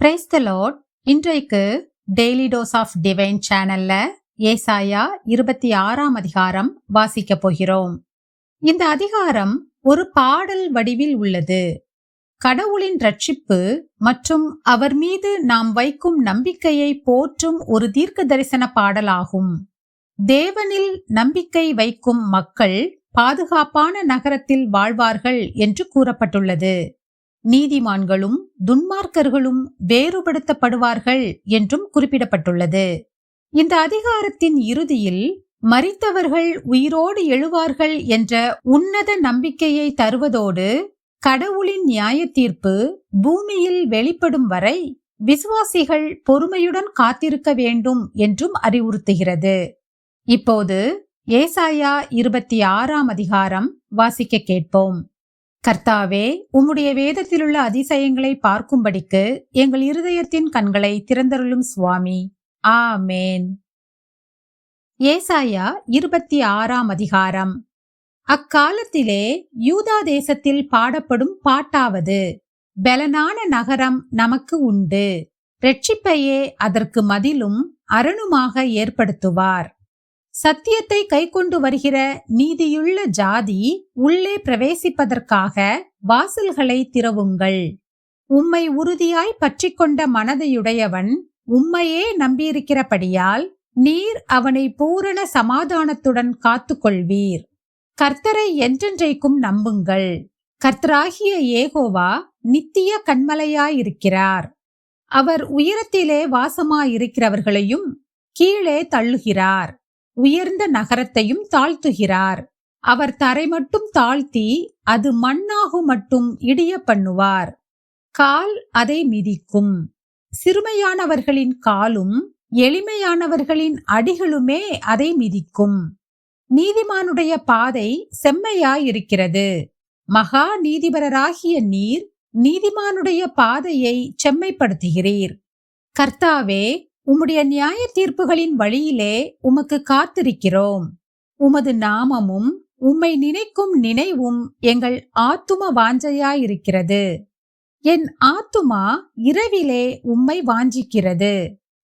Praise the Lord. இன்றைக்கு daily dose of divine சேனல்ல ஏசாயா 26ஆம் அதிகாரம் வாசிக்க போகிறோம். இந்த அதிகாரம் ஒரு பாடல் வடிவில் உள்ளது. கடவுளின் ரட்சிப்பு மற்றும் அவர் மீது நாம் வைக்கும் நம்பிக்கையை போற்றும் ஒரு தீர்க்க தரிசன பாடலாகும். தேவனில் நம்பிக்கை வைக்கும் மக்கள் பாதுகாப்பான நகரத்தில் வாழ்வார்கள் என்று கூறப்பட்டுள்ளது. நீதிமான்களும் துன்மார்க்கர்களும் வேறுபடுத்தப்படுவார்கள் என்றும் குறிப்பிடப்பட்டுள்ளது. இந்த அதிகாரத்தின் இறுதியில் மரித்தவர்கள் உயிரோடு எழுவார்கள் என்ற உன்னத நம்பிக்கையை தருவதோடு, கடவுளின் நியாய தீர்ப்பு பூமியில் வெளிப்படும் வரை விசுவாசிகள் பொறுமையுடன் காத்திருக்க வேண்டும் என்றும் அறிவுறுத்துகிறது. இப்போது ஏசாயா 26ஆம் அதிகாரம் வாசிக்க கேட்போம். கர்த்தாவே, உம்முடைய வேதத்திலுள்ள அதிசயங்களை பார்க்கும்படிக்கு எங்கள் இருதயத்தின் கண்களை திறந்தருளும் சுவாமி. ஆமேன். ஏசாயா 26ஆம் அதிகாரம். அக்காலத்திலே யூதா தேசத்தில் பாடப்படும் பாட்டாவது: பெலனான நகரம் நமக்கு உண்டு, இரட்சிப்பையே அதற்கு மதிலும் அரணுமாக ஏற்படுத்துவார். சத்தியத்தை கைக்கொண்டு வருகிற நீதியுள்ள ஜாதி உள்ளே பிரவேசிப்பதற்காக வாசல்களை திறவுங்கள். உம்மை உறுதியாய் பற்றிக்கொண்ட மனதையுடையவன் உம்மையே நம்பியிருக்கிறபடியால் நீர் அவனை பூரண சமாதானத்துடன் காத்துக்கொள்வீர். கர்த்தரை என்றென்றைக்கும் நம்புங்கள். கர்த்தராகிய யேகோவா நித்திய கன்மலையாயிருக்கிறார். அவர் உயரத்திலே வாசமாயிருக்கிறவர்களையும் கீழே தள்ளுகிறார், உயர்ந்த நகரத்தையும் தாழ்த்துகிறார். அவர் தரை மட்டும் தாழ்த்தி அது மண்ணாகு மட்டும் இடிய பண்ணுவார். கால் அதை மிதிக்கும். சிறுமையானவர்களின் காலும் எளிமையானவர்களின் அடிகளுமே அதை மிதிக்கும். நீதிமானுடைய பாதை செம்மையாயிருக்கிறது. மகா நீதிபரராகிய நீர் நீதிமானுடைய பாதையை செம்மைப்படுத்துகிறீர். கர்த்தாவே, உம்முடைய நியாய தீர்ப்புகளின் வழியிலே உமக்கு காத்திருக்கிறோம். உமது நாமமும் உம்மை நினைக்கும் நினைவும் எங்கள் ஆத்தும வாஞ்சையாயிருக்கிறது. என் ஆத்துமா இரவிலே உம்மை வாஞ்சிக்கிறது.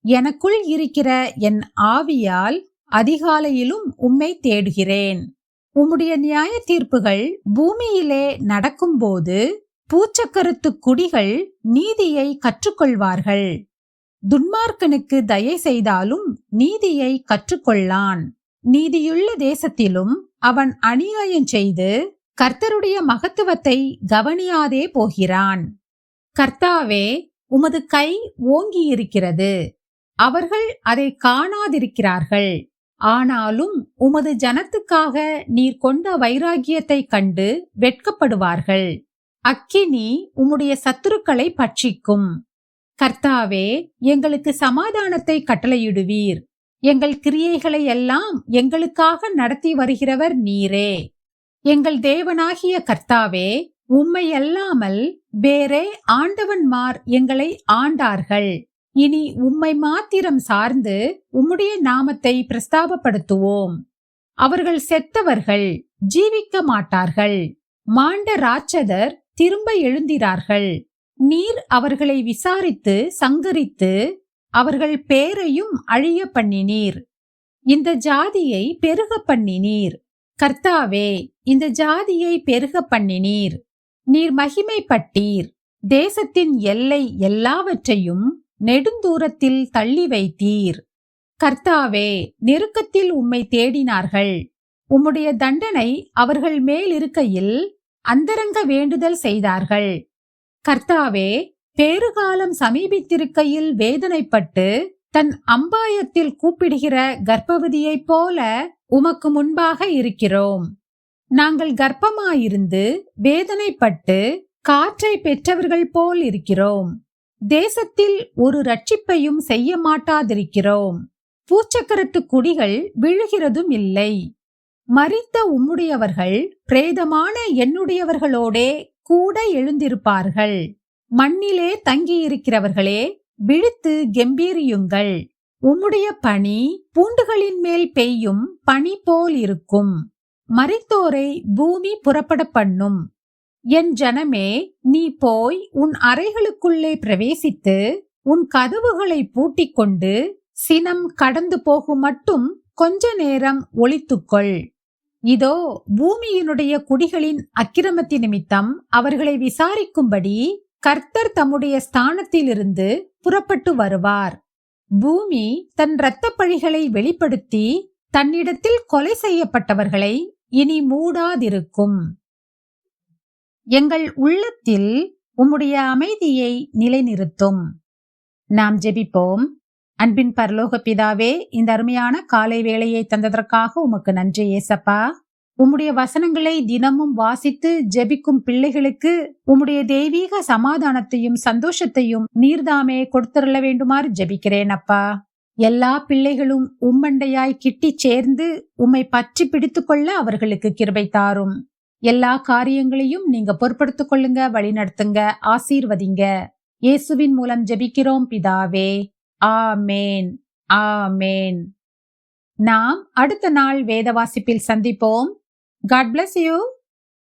எனக்குள் இருக்கிற என் ஆவியால் அதிகாலையிலும் உம்மை தேடுகிறேன். உம்முடைய நியாய தீர்ப்புகள் பூமியிலே நடக்கும்போது பூச்சக்கரத்து குடிகள் நீதியை கற்றுக்கொள்வார்கள். துன்மார்க்கனுக்கு தயை செய்தாலும் நீதியை கற்றுக்கொள்ளான். நீதியுள்ள தேசத்திலும் அவன் அநியாயம் செய்து கர்த்தருடைய மகத்துவத்தை கவனியாதே போகிறான். கர்த்தாவே, உமது கை ஓங்கியிருக்கிறது. அவர்கள் அதை காணாதிருக்கிறார்கள். ஆனாலும் உமது ஜனத்துக்காக நீர் கொண்ட வைராகியத்தை கண்டு வெட்கப்படுவார்கள். அக்கினி உம்முடைய சத்துருக்களை பட்சிக்கும். கர்த்தாவே, எங்களுக்கு சமாதானத்தை கட்டளையிடுவீர். எங்கள் கிரியைகளை எல்லாம் எங்களுக்காக நடத்தி வருகிறவர் நீரே. எங்கள் தேவனாகிய கர்த்தாவே, உம்மை அல்லாமல் வேறே ஆண்டவன்மார் எங்களை ஆண்டார்கள். இனி உம்மை மாத்திரம் சார்ந்து உம்முடைய நாமத்தை பிரஸ்தாபப்படுத்துவோம். அவர்கள் செத்தவர்கள் ஜீவிக்க மாட்டார்கள். மாண்ட ராட்சதர் திரும்ப எழுந்திரார்கள். நீர் அவர்களை விசாரித்து சங்கரித்து அவர்கள் பேரையும் அழிய பண்ணினீர். இந்த ஜாதியை பெருக பண்ணினீர். கர்த்தாவே, இந்த ஜாதியை பெருக பண்ணினீர். நீர் மகிமைப்பட்டீர். தேசத்தின் எல்லை எல்லாவற்றையும் நெடுந்தூரத்தில் தள்ளி வைத்தீர். கர்த்தாவே, நெருக்கத்தில் உம்மை தேடினார்கள். உம்முடைய தண்டனை அவர்கள் மேலிருக்கையில் அந்தரங்க வேண்டுதல் செய்தார்கள். கர்த்தாவே, பேறுகாலம் சமீபித்திருக்கையில் வேதனைப்பட்டு தன் அம்பாயத்தில் கூப்பிடுகிற கர்ப்பவதியைப் போல உமக்கு முன்பாக இருக்கிறோம். நாங்கள் கர்ப்பமாயிருந்து வேதனைப்பட்டு காற்றை பெற்றவர்கள் போல் இருக்கிறோம். தேசத்தில் ஒரு ரட்சிப்பையும் செய்ய மாட்டாதிருக்கிறோம். பூச்சக்கரத்து குடிகள் விழுகிறதும் இல்லை. மரித்த உம்முடையவர்கள் பிரேதமான என்னுடையவர்களோடே கூட எழுந்திருப்பார்கள். மண்ணிலே தங்கியிருக்கிறவர்களே, விழித்து கெம்பீரியுங்கள். உம்முடைய பனி பூண்டுகளின் மேல் பெய்யும் பனி போல் இருக்கும். மரித்தோரை பூமி புறப்பட பண்ணும். என் ஜனமே, நீ போய் உன் அறைகளுக்குள்ளே பிரவேசித்து உன் கதவுகளை பூட்டிக் கொண்டு சினம் கடந்து போகும் மட்டும் கொஞ்ச நேரம் ஒளித்துக்கொள். இதோ பூமியினுடைய குடிகளின் அக்கிரமத்தி நிமித்தம் அவர்களை விசாரிக்கும்படி கர்த்தர் தம்முடைய ஸ்தானத்திலிருந்து புறப்பட்டு வருவார். பூமி தன் இரத்தப் பழிகளை வெளிப்படுத்தி தன்னிடத்தில் கொலை செய்யப்பட்டவர்களை இனி மூடாதிருக்கும். எங்கள் உள்ளத்தில் உம்முடைய அமைதியை நிலைநிறுத்தும். நாம் ஜெபிப்போம். அன்பின் பரலோக பிதாவே, இந்த அருமையான காலை வேளையை தந்ததற்காக உமக்கு நன்றி ஏசப்பா. உம்முடைய வசனங்களை தினமும் வாசித்து ஜெபிக்கும் பிள்ளைகளுக்கு உம்முடைய தெய்வீக சமாதானத்தையும் சந்தோஷத்தையும் நீர்தாமே கொடுத்தருள வேண்டுமாறு ஜெபிக்கிறேன் அப்பா. எல்லா பிள்ளைகளும் உம்மண்டையாய் கிட்டி சேர்ந்து உம்மை பற்றி பிடித்துக் கொள்ள அவர்களுக்கு கிருபை தாரும். எல்லா காரியங்களையும் நீங்க பொறுப்படுத்திக் கொள்ளுங்க, வழிநடத்துங்க, ஆசீர்வதிங்க. இயேசுவின் மூலம் ஜெபிக்கிறோம் பிதாவே. ஆமேன், ஆமேன். நாம் அடுத்த நாள் வேத வாசிப்பில் சந்திப்போம். God bless you.